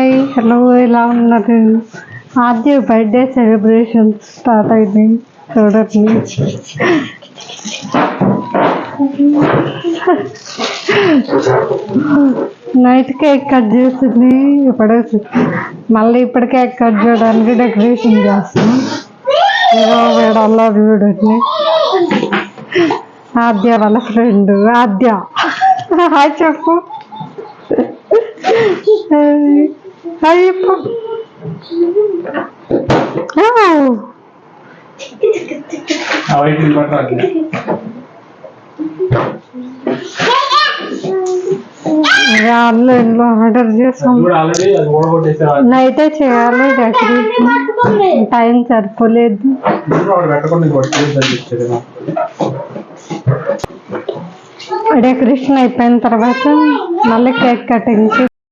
Hi hello ఎలా ఉన్నారు? ఆద్య birthday celebration start అయింది చూడండి. నైట్ కేక్ కట్ చేసింది, ఇప్పుడు మళ్ళీ ఇప్పుడు కేక్ కట్ చేయడానికి డెకరేషన్ చేస్తాం. వేడల్లా చూడండి, ఆద్య వాళ్ళ ఫ్రెండ్ ఆద్య. హాయ్ చెప్పు, ఆన్లైన్లో ఆర్డర్ చేసాం. నైటే చేయాలి డెకరేషన్, టైం సరిపోలేదు. డెకరేషన్ అయిపోయిన తర్వాత మళ్ళీ కేక్ కటింగ్